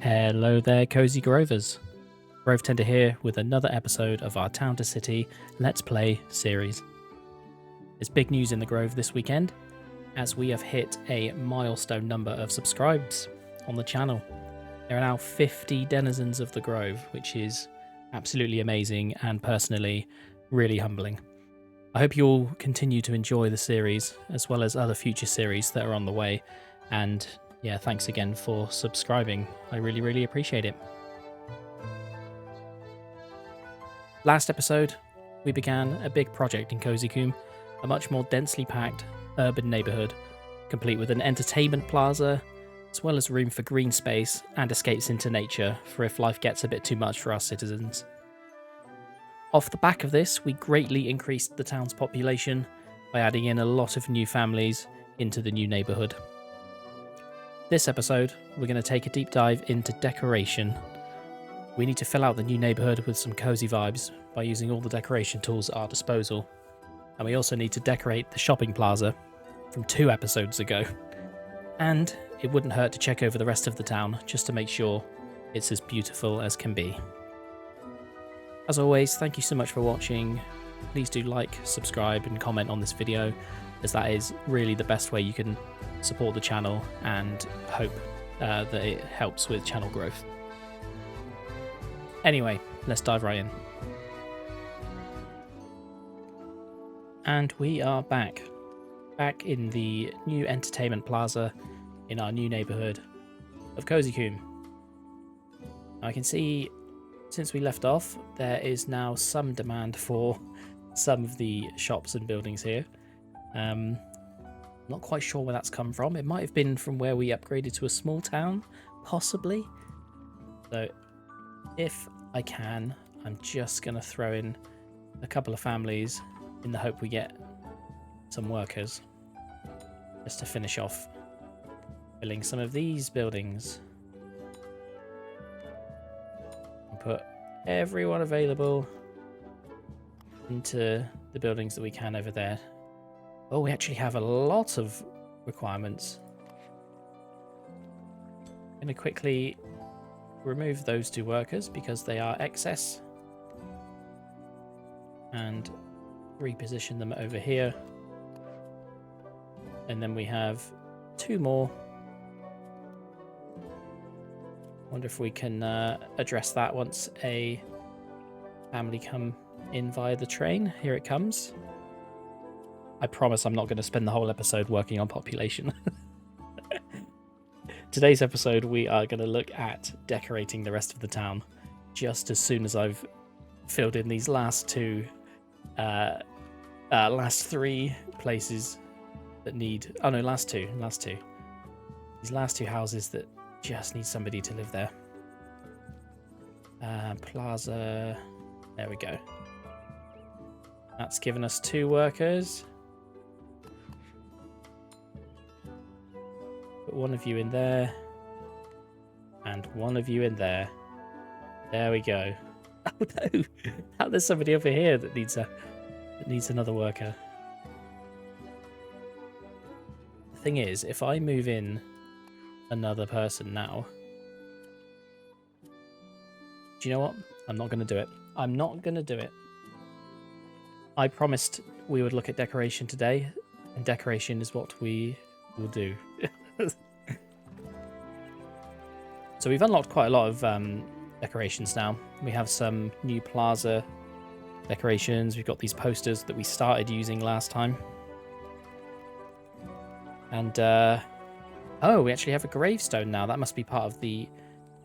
Hello there, Cozy Grovers. Grove Tender here with another episode of our Town to City Let's Play series. There's big news in the Grove this weekend, as we have hit a milestone number of subscribes on the channel. There are now 50 denizens of the Grove, which is absolutely amazing and personally really humbling. I hope you all continue to enjoy the series, as well as other future series that are on the way, and yeah, thanks again for subscribing. I really appreciate it. Last episode, we began a big project in Cosycombe, a much more densely packed urban neighbourhood, complete with an entertainment plaza, as well as room for green space and escapes into nature for if life gets a bit too much for our citizens. Off the back of this, we greatly increased the town's population by adding in a lot of new families into the new neighbourhood. This episode, we're going to take a deep dive into decoration. We need to fill out the new neighbourhood with some cozy vibes by using all the decoration tools at our disposal. And we also need to decorate the shopping plaza from 2 episodes ago. And it wouldn't hurt to check over the rest of the town just to make sure it's as beautiful as can be. As always, thank you so much for watching. Please do like, subscribe and comment on this video, as that is really the best way you can support the channel and hope that it helps with channel growth. Anyway, let's dive right in. And we are back in the new entertainment plaza in our new neighbourhood of Cosycombe. I can see since we left off, there is now some demand for some of the shops and buildings here. Not quite sure where that's come from. It might have been from where we upgraded to a small town, possibly. So if I can, I'm just going to throw in a couple of families in the hope we get some workers, just to finish off filling some of these buildings. And put everyone available into the buildings that we can over there. Oh, we actually have a lot of requirements. I'm going to quickly remove those 2 workers because they are excess. And reposition them over here. And then we have 2 more. Wonder if we can address that once a family come in via the train. Here it comes. I promise I'm not going to spend the whole episode working on population. Today's episode, we are going to look at decorating the rest of the town just as soon as I've filled in these last 3 places that need... Oh no, last two. These last 2 houses that just need somebody to live there. Plaza... There we go. That's given us 2 workers. Put 1 of you in there. And 1 of you in there. There we go. Oh no! Now there's somebody over here that needs another worker. The thing is, if I move in another person now... Do you know what? I'm not going to do it. I'm not going to do it. I promised we would look at decoration today, and decoration is what we will do. So we've unlocked quite a lot of decorations now. We have some new plaza decorations. We've got these posters that we started using last time. And, oh, we actually have a gravestone now. That must be part of the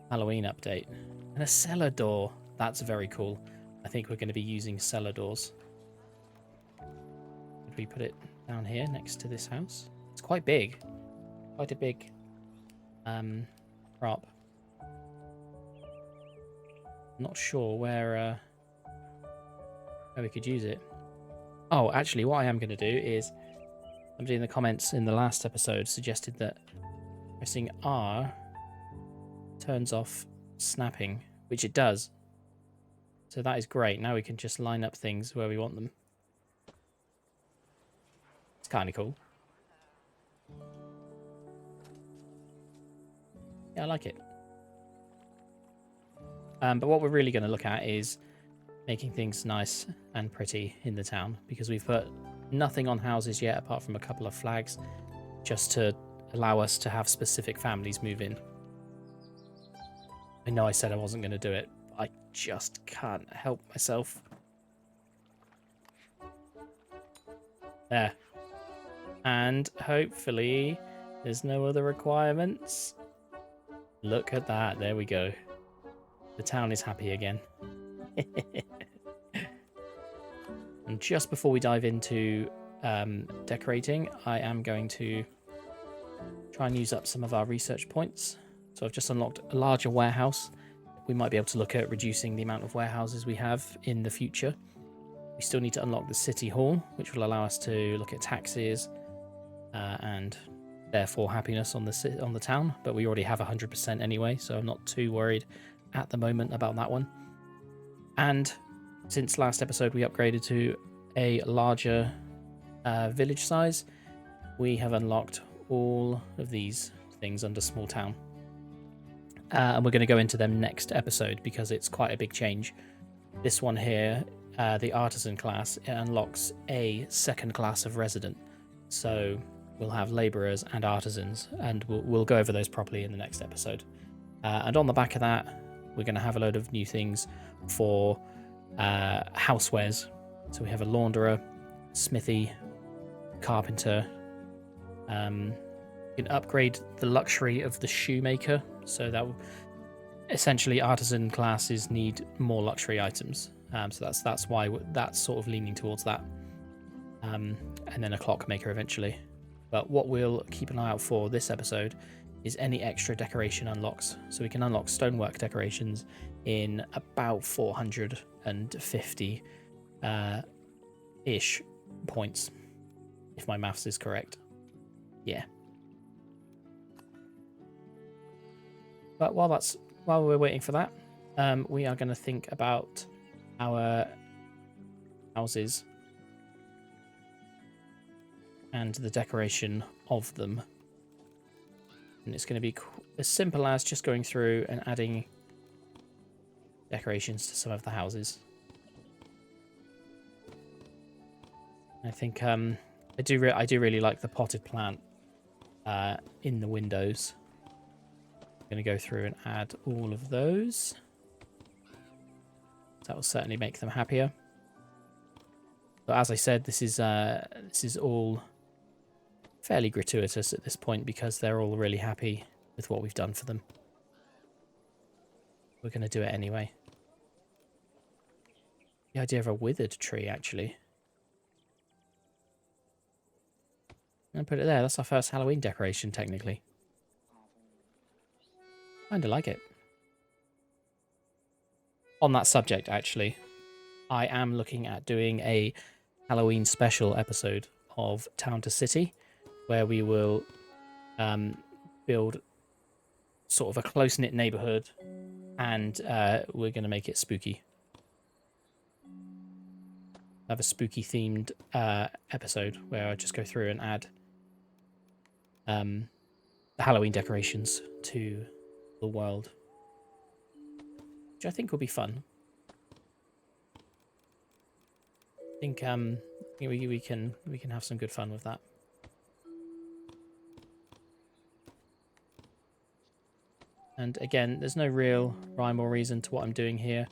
Halloween update. And a cellar door. That's very cool. I think we're going to be using cellar doors. Could we put it down here next to this house? It's quite big. Quite a big prop. Not sure where we could use it. Oh, actually, what I am going to do is... Somebody in the comments in the last episode suggested that pressing R turns off snapping, which it does. So that is great. Now we can just line up things where we want them. It's kind of cool. Yeah, I like it. But what we're really going to look at is making things nice and pretty in the town, because we've put nothing on houses yet apart from a couple of flags, just to allow us to have specific families move in. I know I said I wasn't going to do it, but I just can't help myself. There. And hopefully there's no other requirements. Look at that. There we go. The town is happy again. And just before we dive into decorating, I am going to try and use up some of our research points. So I've just unlocked a larger warehouse. We might be able to look at reducing the amount of warehouses we have in the future. We still need to unlock the city hall, which will allow us to look at taxes and therefore happiness on the town. But we already have 100% anyway, so I'm not too worried at the moment about that one. And since last episode we upgraded to a larger village size, we have unlocked all of these things under small town. And we're going to go into them next episode because it's quite a big change. This one here, the artisan class, it unlocks a second class of resident. So we'll have labourers and artisans, and we'll go over those properly in the next episode. And on the back of that, we're going to have a load of new things for housewares. So we have a launderer, smithy, carpenter. You can upgrade the luxury of the shoemaker, so that essentially artisan classes need more luxury items. So that's why that's sort of leaning towards that. And then a clockmaker eventually. But what we'll keep an eye out for this episode is any extra decoration unlocks. So we can unlock stonework decorations in about 450 ish points, if my maths is correct. Yeah. But while we're waiting for that, we are going to think about our houses and the decoration of them. And it's going to be as simple as just going through and adding decorations to some of the houses. I think I do really like the potted plant in the windows. I'm going to go through and add all of those. That will certainly make them happier. But as I said, this is all fairly gratuitous at this point because they're all really happy with what we've done for them. We're going to do it anyway. The idea of a withered tree, actually. I'm going to put it there. That's our first Halloween decoration, technically. Kinda like it. On that subject, actually, I am looking at doing a Halloween special episode of Town to City, where we will build sort of a close-knit neighbourhood, and we're going to make it spooky. I have a spooky-themed episode where I just go through and add the Halloween decorations to the world, which I think will be fun. I think we can have some good fun with that. And again, there's no real rhyme or reason to what I'm doing here.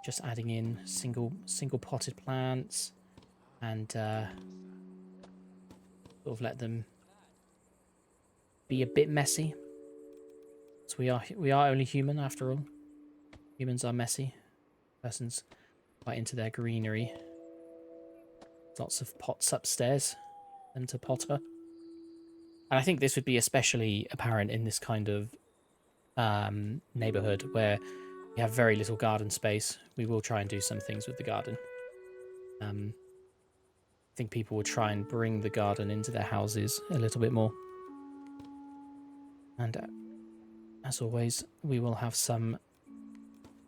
Just adding in single potted plants and sort of let them be a bit messy. So we are only human after all. Humans are messy. Person's quite into their greenery. Lots of pots upstairs and to potter. And I think this would be especially apparent in this kind of neighborhood where we have very little garden space. We will try and do some things with the garden. I think people will try and bring the garden into their houses a little bit more. And as always, we will have some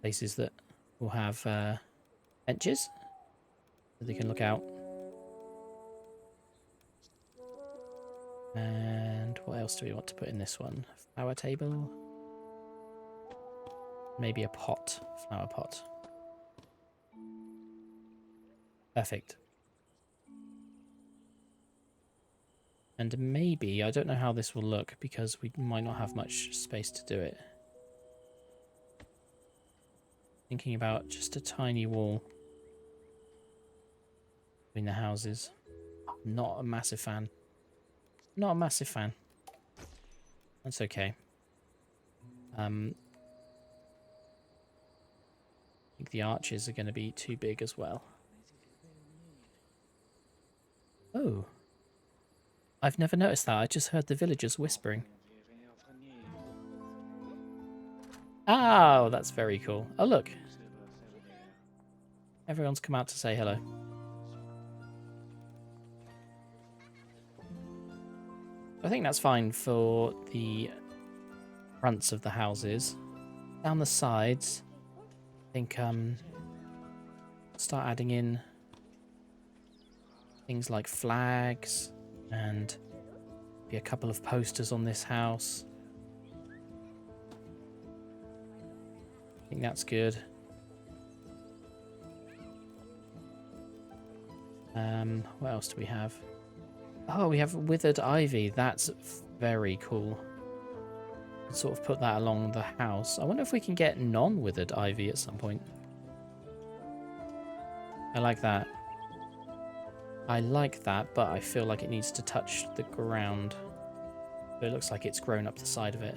places that will have benches so they can look out. And what else do we want to put in this one? Flower table. Maybe a pot, flower pot. Perfect. And maybe, I don't know how this will look because we might not have much space to do it. Thinking about just a tiny wall between the houses. Not a massive fan. Not a massive fan. That's okay. I think the arches are going to be too big as well. Oh. I've never noticed that. I just heard the villagers whispering. Oh, that's very cool. Oh, look. Everyone's come out to say hello. I think that's fine for the fronts of the houses. Down the sides, I think start adding in things like flags and maybe a couple of posters on this house. I think that's good. What else do we have? Oh, we have withered ivy. That's very cool. Sort of put that along the house. I wonder if we can get non-withered ivy at some point. I like that. I like that, but I feel like it needs to touch the ground. But it looks like it's grown up the side of it.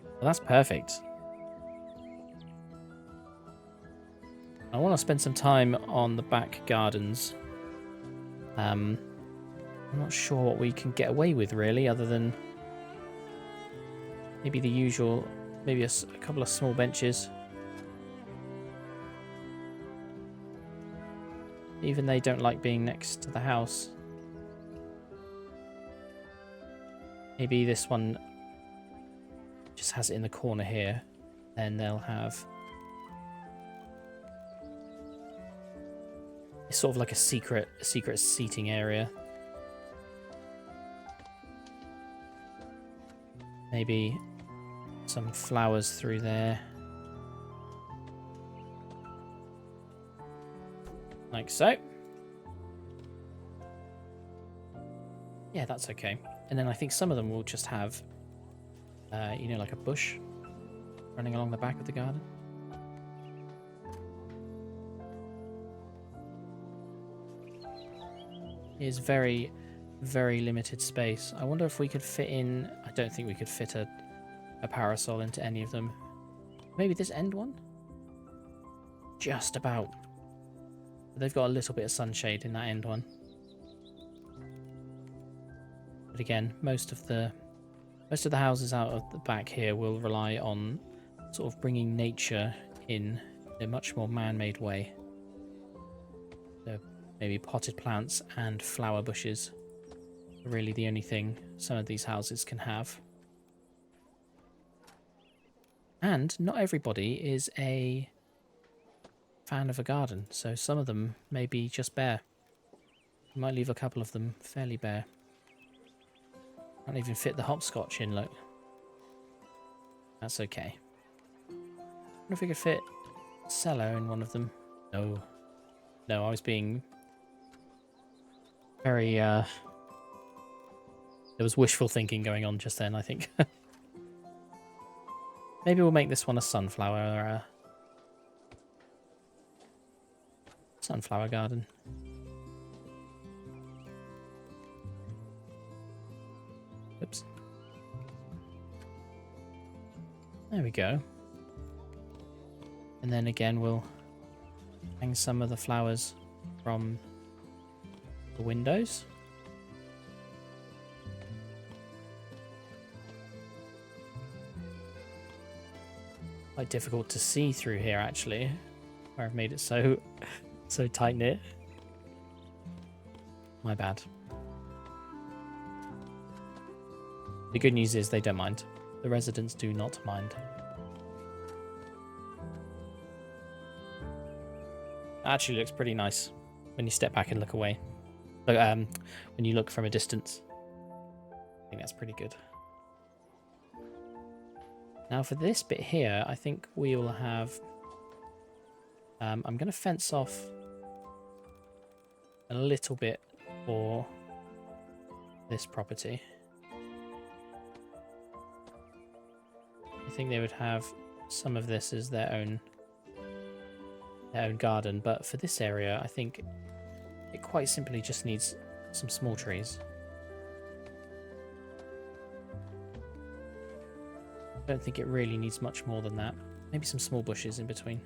Well, that's perfect. I want to spend some time on the back gardens. I'm not sure what we can get away with, really, other than maybe the usual, maybe a couple of small benches. Even they don't like being next to the house. Maybe this one just has it in the corner here. Then they'll have... It's sort of like a secret seating area. Maybe some flowers through there. Like so. Yeah, that's okay. And then I think some of them will just have, you know, like a bush running along the back of the garden. It is very, very limited space. I wonder if we could fit in... I don't think we could fit a parasol into any of them. Maybe this end one? Just about. But they've got a little bit of sunshade in that end one. But again, most of the houses out of the back here will rely on sort of bringing nature in a much more man-made way. So maybe potted plants and flower bushes are really the only thing some of these houses can have. And not everybody is a fan of a garden, so some of them may be just bare. You might leave a couple of them fairly bare. Can't even fit the hopscotch in, look. That's okay. I wonder if we could fit cello in one of them. No. No, I was being very, there was wishful thinking going on just then, I think. Maybe we'll make this one a sunflower garden. Oops. There we go. And then again, we'll hang some of the flowers from the windows. Quite difficult to see through here, actually, where I've made it so tight knit. My bad. The good news is they don't mind. The residents do not mind. Actually looks pretty nice when you step back and look away. But, when you look from a distance. I think that's pretty good. Now for this bit here, I think we will have... I'm going to fence off a little bit for this property. I think they would have some of this as their own garden, but for this area, I think it quite simply just needs some small trees. I don't think it really needs much more than that. Maybe some small bushes in between.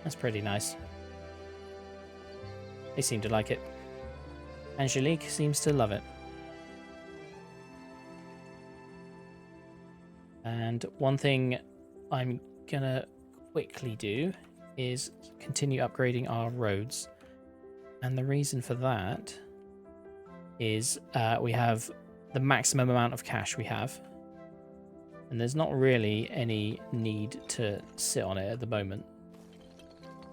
That's pretty nice. They seem to like it. Angelique seems to love it. And one thing I'm gonna quickly do is continue upgrading our roads. And the reason for that is we have the maximum amount of cash we have. And there's not really any need to sit on it at the moment.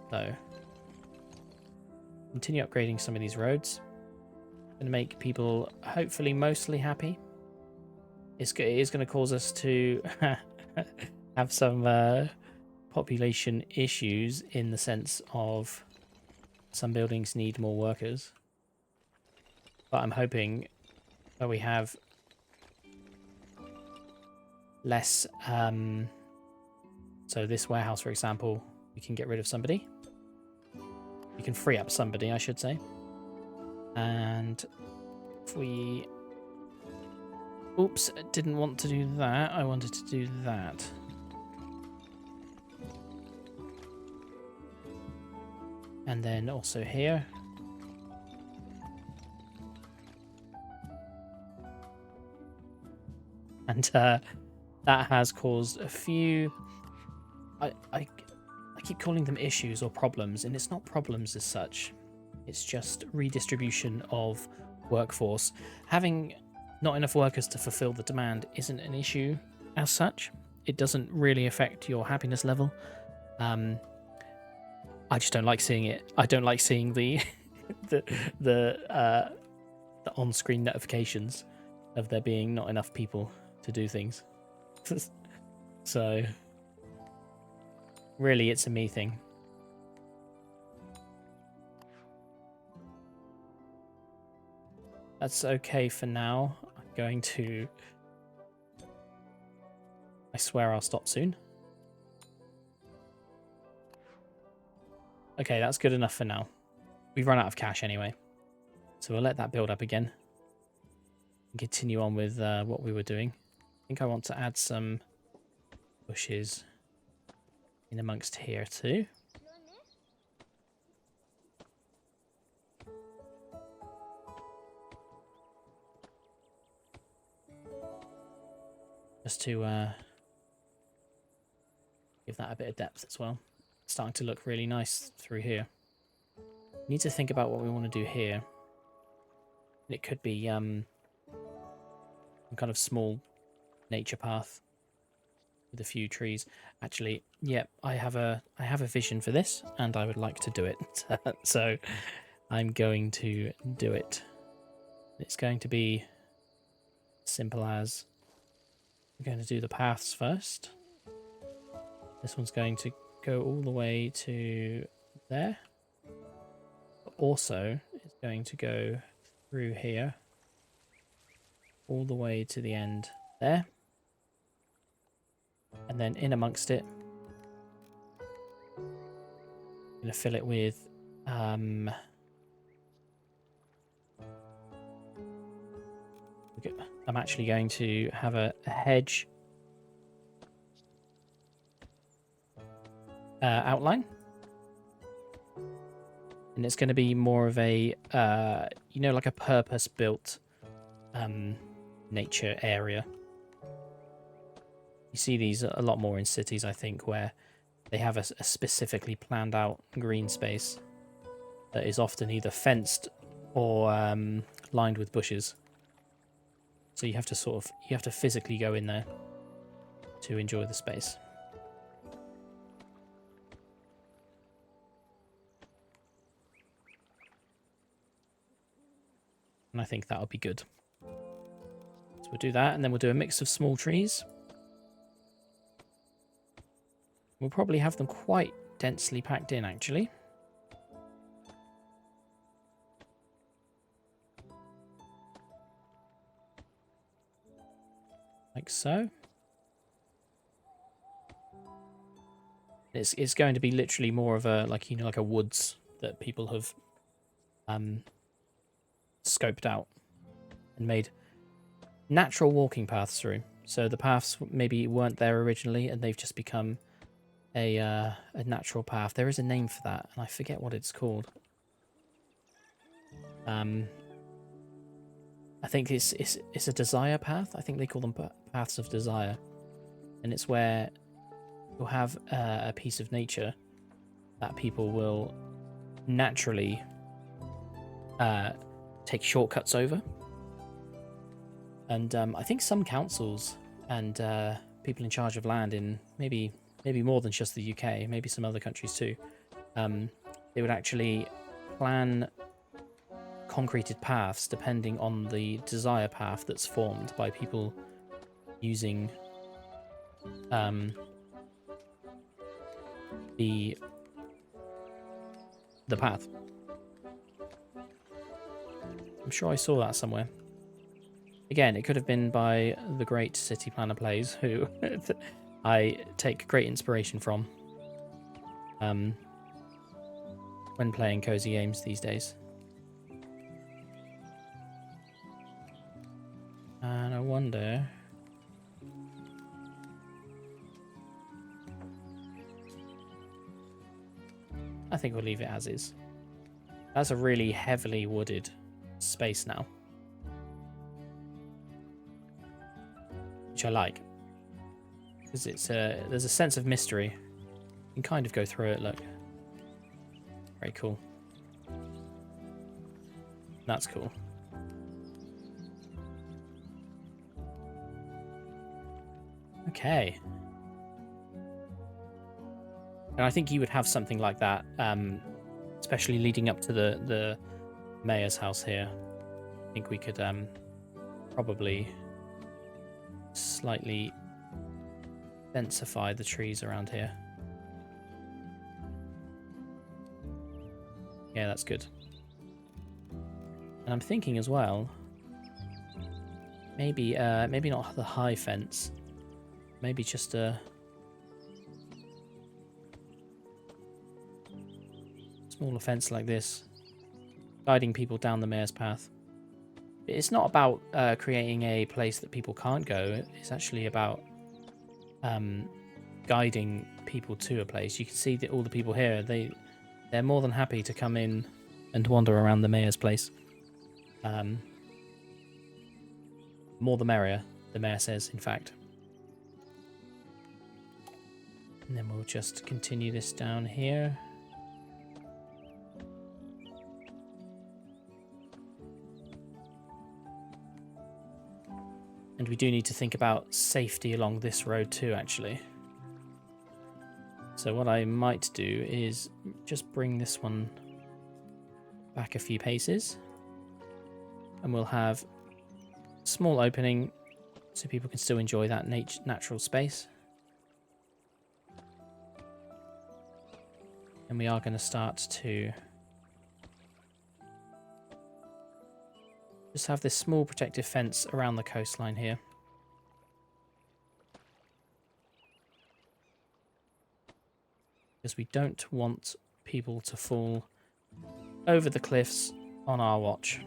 So, continue upgrading some of these roads. Going to make people hopefully mostly happy. It is going to cause us to have some population issues in the sense of some buildings need more workers. But I'm hoping that we have less... so this warehouse, for example, we can get rid of somebody. We can free up somebody, I should say. And if we... Oops, didn't want to do that. I wanted to do that. And then also here. And that has caused a few... I keep calling them issues or problems, and it's not problems as such. It's just redistribution of workforce. Having not enough workers to fulfill the demand isn't an issue as such. It doesn't really affect your happiness level. I just don't like seeing it. I don't like seeing the the on-screen notifications of there being not enough people to do things. So really, it's a me thing. That's okay for now. I'm going to... I swear I'll stop soon. Okay, that's good enough for now. We've run out of cash anyway. So we'll let that build up again. And continue on with what we were doing. I think I want to add some bushes in amongst here too. Just to give that a bit of depth as well. It's starting to look really nice through here. We need to think about what we want to do here. It could be some kind of small nature path with a few trees. Actually, yeah, I have a vision for this, and I would like to do it. So I'm going to do it. It's going to be simple as I'm going to do the paths first. This one's going to go all the way to there. But also, it's going to go through here all the way to the end there. And then in amongst it, I'm going to fill it with I'm actually going to have a hedge outline, and it's going to be more of a you know, like a purpose-built nature area. You see these a lot more in cities, I think, where they have a specifically planned out green space that is often either fenced or lined with bushes. So you have to physically go in there to enjoy the space. And I think that'll be good. So we'll do that, and then we'll do a mix of small trees. We'll probably have them quite densely packed in, actually. Like so. It's going to be literally more of a, like, you know, like a woods that people have scoped out and made natural walking paths through. So the paths maybe weren't there originally, and they've just become a natural path. There is a name for that, and I forget what it's called. I think it's a desire path. I think they call them paths of desire, and it's where you'll have a piece of nature that people will naturally take shortcuts over. And I think some councils and people in charge of land in maybe more than just the UK, maybe some other countries too, they would actually plan concreted paths depending on the desire path that's formed by people using the path. I'm sure I saw that somewhere. Again, it could have been by the great city planner Plays, who I take great inspiration from when playing cozy games these days. And I wonder... I think we'll leave it as is. That's a really heavily wooded space now, which I like, because it's there's a sense of mystery. You can kind of go through it. Look, very cool. That's cool. Okay. And I think you would have something like that, especially leading up to the mayor's house here. I think we could probably slightly densify the trees around here. Yeah, that's good. And I'm thinking as well, maybe not the high fence, maybe just a smaller fence like this, guiding people down the mayor's path. It's not about creating a place that people can't go. It's actually about guiding people to a place. You can see that all the people here, they're more than happy to come in and wander around the mayor's place. More the merrier, the mayor says, in fact. And then we'll just continue this down here. And we do need to think about safety along this road too, actually. So what I might do is just bring this one back a few paces. And we'll have a small opening so people can still enjoy that natural space. And we are going to start to just have this small protective fence around the coastline here. Because we don't want people to fall over the cliffs on our watch.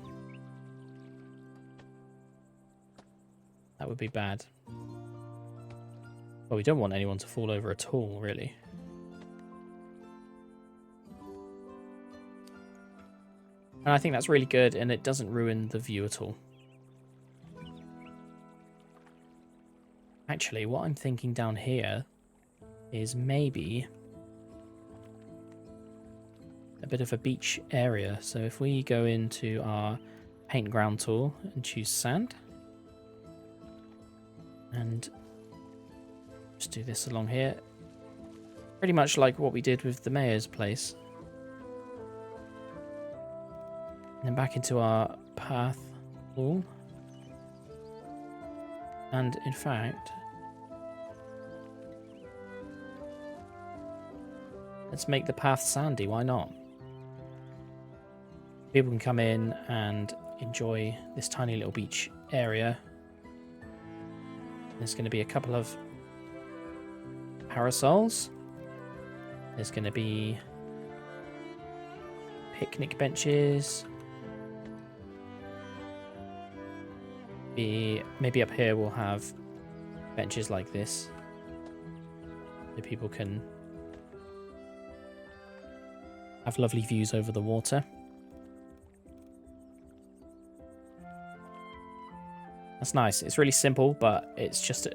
That would be bad. Well, we don't want anyone to fall over at all, really. And I think that's really good, and it doesn't ruin the view at all. Actually, what I'm thinking down here is maybe a bit of a beach area. So if we go into our paint ground tool and choose sand, and just do this along here, pretty much like what we did with the mayor's place. And then back into our path. Cool. And in fact, let's make the path sandy. Why not? People can come in and enjoy this tiny little beach area. There's going to be a couple of parasols. There's going to be picnic benches. Maybe up here we'll have benches like this, so people can have lovely views over the water. That's nice. It's really simple, but it's just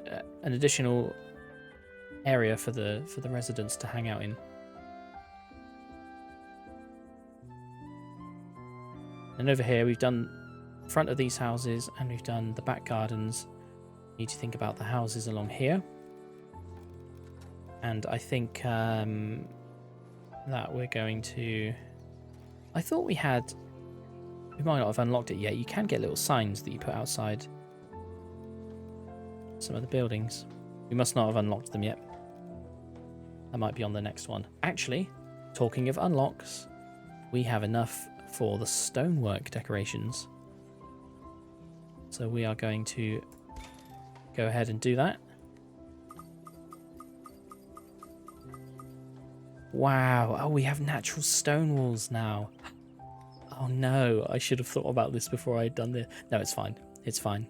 an additional area for the residents to hang out in. And over here we've done the front of these houses and we've done the back gardens. Need to think about the houses along here. And I think that we're going to... I thought we had... We might not have unlocked it yet. You can get little signs that you put outside some of the buildings. We must not have unlocked them yet. That might be on the next one. Actually, talking of unlocks, we have enough for the stonework decorations. So we are going to go ahead and do that. Wow. Oh, we have natural stone walls now. Oh no, I should have thought about this before I'd done this. No, it's fine. It's fine.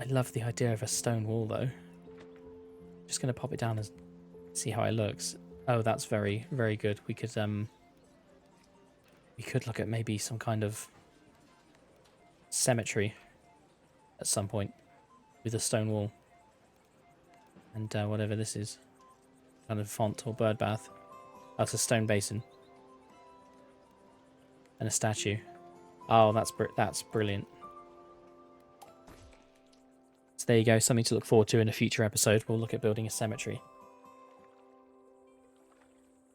I love the idea of a stone wall though. Just going to pop it down and see how it looks. Oh, that's very, very good. We could look at maybe some kind of cemetery at some point with a stone wall and whatever this is, kind of font or bird bath. Oh, it's a stone basin and a statue. Oh, that's brilliant. So there you go, something to look forward to in a future episode. We'll look at building a cemetery.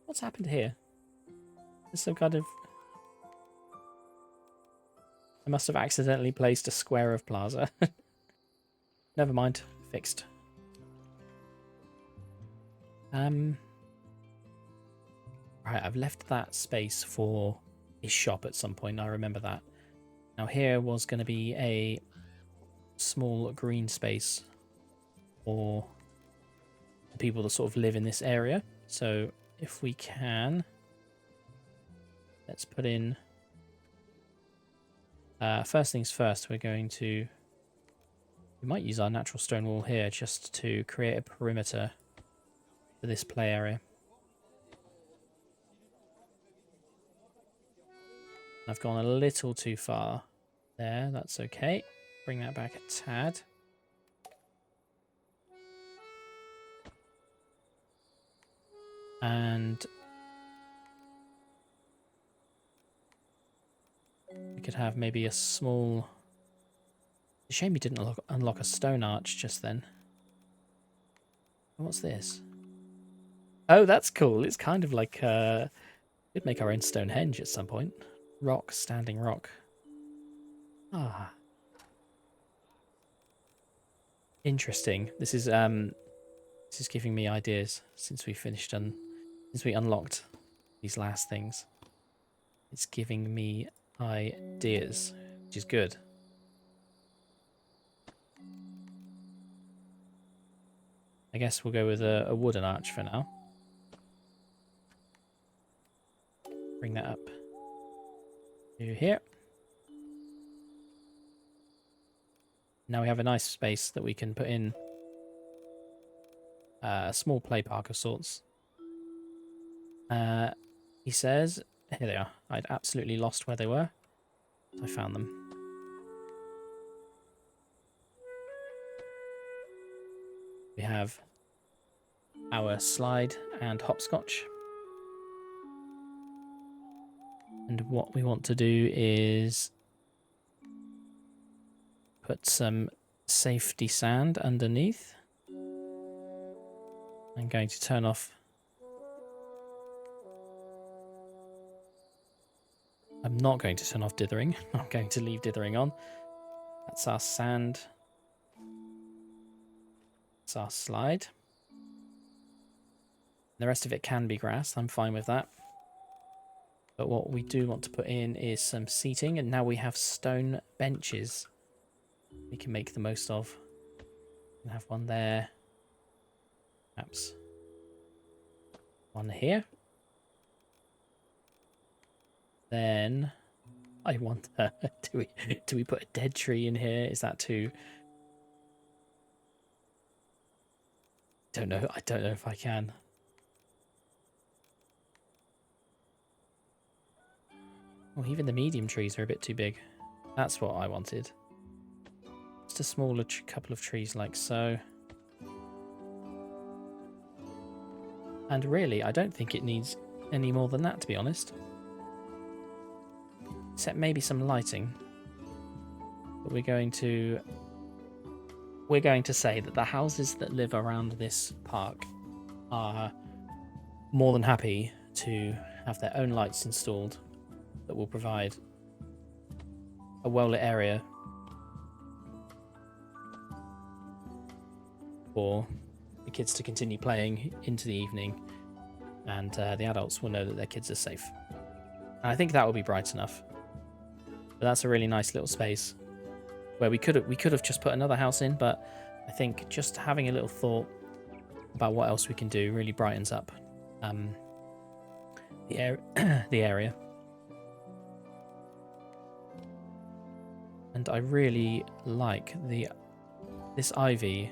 What's happened here? There's some kind of... I must have accidentally placed a square of plaza. Never mind. Fixed. Right, I've left that space for a shop at some point. I remember that. Now here was going to be a small green space for the people that sort of live in this area. So if we can, let's put in... first things first, we're going to... We might use our natural stone wall here just to create a perimeter for this play area. I've gone a little too far there, that's okay. Bring that back a tad. And we could have maybe a small... It's a shame we didn't unlock a stone arch just then. What's this? Oh, that's cool. It's kind of like... we'd make our own Stonehenge at some point. Rock, standing rock. Ah. Interesting. This is giving me ideas since we finished since we unlocked these last things. It's giving me ideas, which is good. I guess we'll go with a wooden arch for now. Bring that up to here. Now we have a nice space that we can put in a small play park of sorts. He says, here they are. I'd absolutely lost where they were. I found them. We have our slide and hopscotch. And what we want to do is put some safety sand underneath. I'm going to turn off I'm not going to turn off dithering. I'm going to leave dithering on. That's our sand. That's our slide. The rest of it can be grass. I'm fine with that. But what we do want to put in is some seating, and now we have stone benches we can make the most of. We have one there. Perhaps one here. Then I wonder, do we put a dead tree in here? Is that too? Don't know. I don't know if I can. Well, even the medium trees are a bit too big. That's what I wanted. Just a smaller couple of trees like so. And really, I don't think it needs any more than that, to be honest. Except maybe some lighting. But we're going to say that the houses that live around this park are more than happy to have their own lights installed that will provide a well-lit area for the kids to continue playing into the evening, and the adults will know that their kids are safe. And I think that will be bright enough. But that's a really nice little space where we could have just put another house in, but I think just having a little thought about what else we can do really brightens up the area. And I really like this ivy.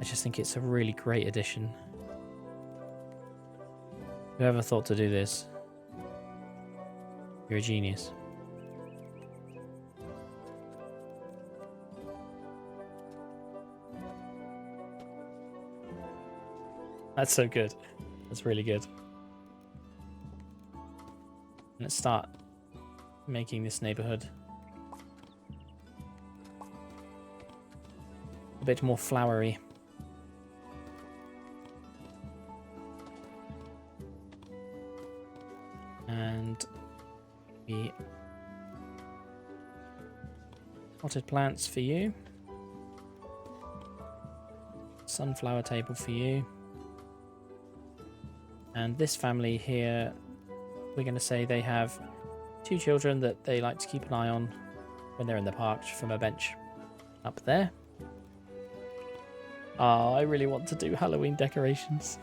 I just think it's a really great addition. Whoever thought to do this, you're a genius. That's so good. That's really good. Let's start making this neighborhood a bit more flowery. And the potted plants for you. Sunflower table for you. And this family here, we're going to say they have 2 children that they like to keep an eye on when they're in the park from a bench up there. Oh, I really want to do Halloween decorations.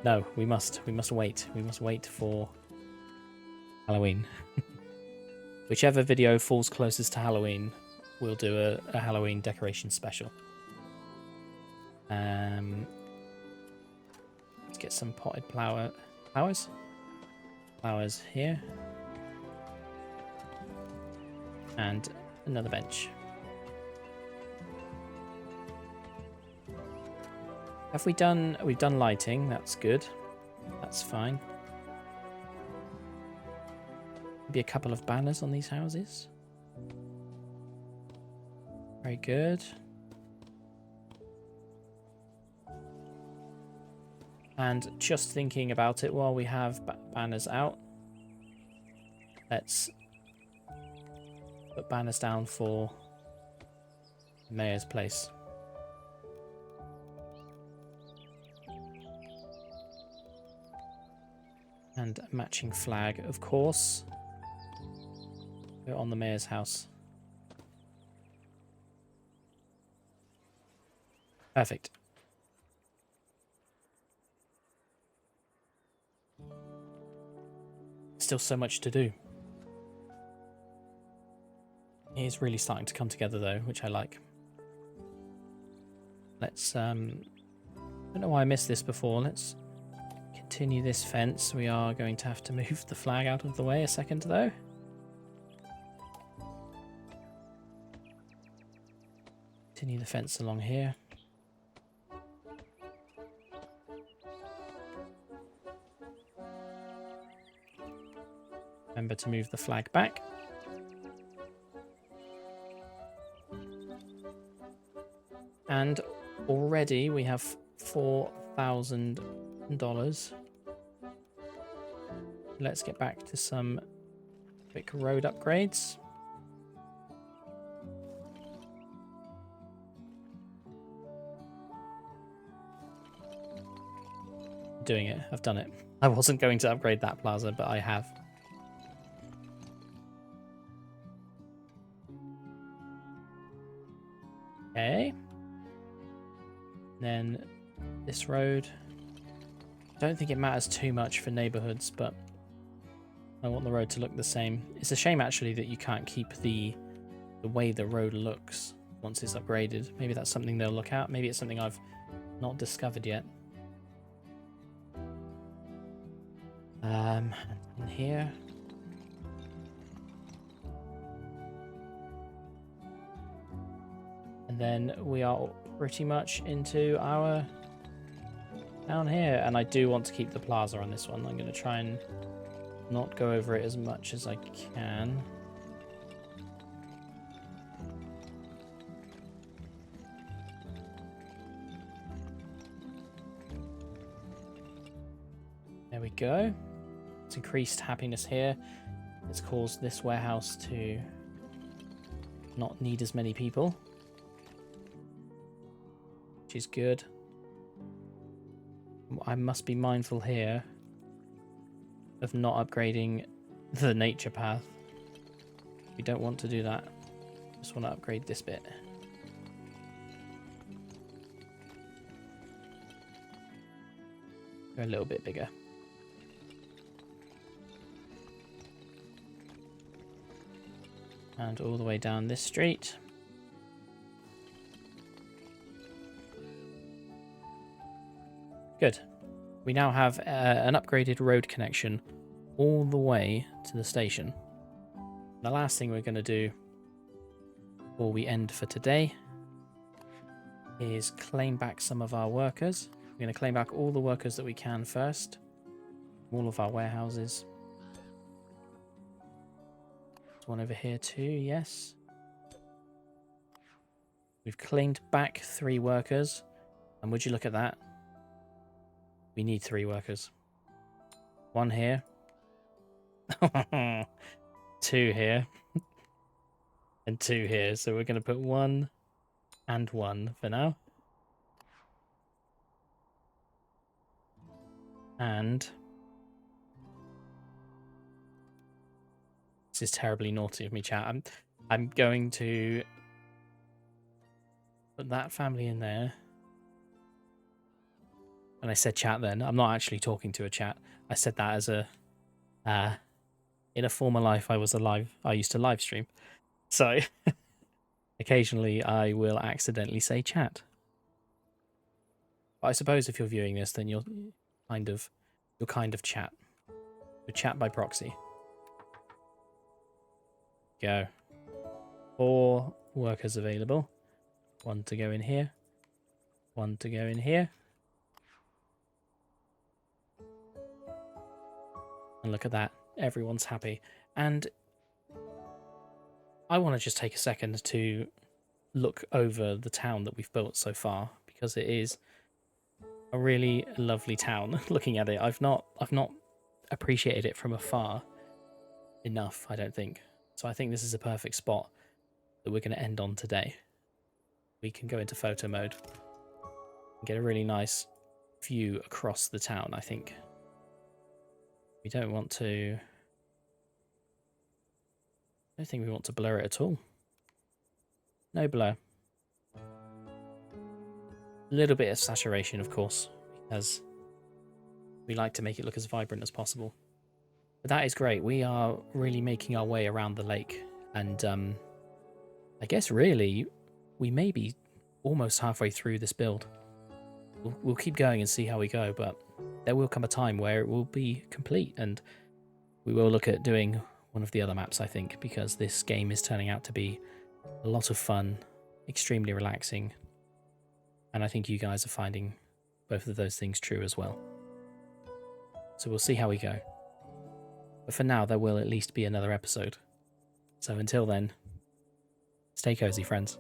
No, we must wait. We must wait for Halloween. Whichever video falls closest to Halloween, we'll do a Halloween decoration special. Let's get some potted flowers here. And another bench. We've done lighting, that's good. That's fine. Maybe a couple of banners on these houses. Very good. And just thinking about it while we have banners out, let's put banners down for the mayor's place. And a matching flag, of course, on the mayor's house. Perfect. Still so much to do. It is really starting to come together though, which I like. Let's I don't know why I missed this before. Let's continue this fence. We are going to have to move the flag out of the way a second though. Continue the fence along here. Remember to move the flag back. And already we have $4,000 let's get back to some quick road upgrades. Doing it. I've done it. I wasn't going to upgrade that plaza, but I have. Okay. Then this road. I don't think it matters too much for neighborhoods, but I want the road to look the same. It's a shame actually that you can't keep the way the road looks once it's upgraded. Maybe that's something they'll look at. Maybe it's something I've not discovered yet. In here. And then we are pretty much into our down here. And I do want to keep the plaza on this one. I'm going to try and not go over it as much as I can. There we go. It's increased happiness here. It's caused this warehouse to not need as many people, which is good. I must be mindful here of not upgrading the nature path. We don't want to do that. Just want to upgrade this bit. Go a little bit bigger. And all the way down this street. Good. We now have an upgraded road connection all the way to the station. The last thing we're going to do before we end for today is claim back some of our workers. We're going to claim back all the workers that we can first. All of our warehouses. There's one over here too, yes. We've claimed back 3 workers. And would you look at that? We need 3 workers. 1 here. 2 here. And 2 here. So we're going to put 1 and 1 for now. And this is terribly naughty of me, chat. I'm going to put that family in there. And I said chat then. I'm not actually talking to a chat. I said that as a in a former life I used to live stream. So occasionally I will accidentally say chat. But I suppose if you're viewing this, then you're kind of chat. You're chat by proxy. Go. 4 workers available. 1 to go in here. 1 to go in here. And look at that. Everyone's happy. And I want to just take a second to look over the town that we've built so far, because it is a really lovely town. Looking at it, I've not appreciated it from afar enough, I don't think. So I think this is a perfect spot that we're going to end on today. We can go into photo mode and get a really nice view across the town, I think. We don't want to... I don't think we want to blur it at all. No blur. A little bit of saturation, of course, because we like to make it look as vibrant as possible. But that is great. We are really making our way around the lake. And I guess really, we may be almost halfway through this build. We'll keep going and see how we go, but there will come a time where it will be complete, and we will look at doing one of the other maps, I think, because this game is turning out to be a lot of fun, extremely relaxing, and I think you guys are finding both of those things true as well. So we'll see how we go. But for now, there will at least be another episode. So until then, stay cozy, friends.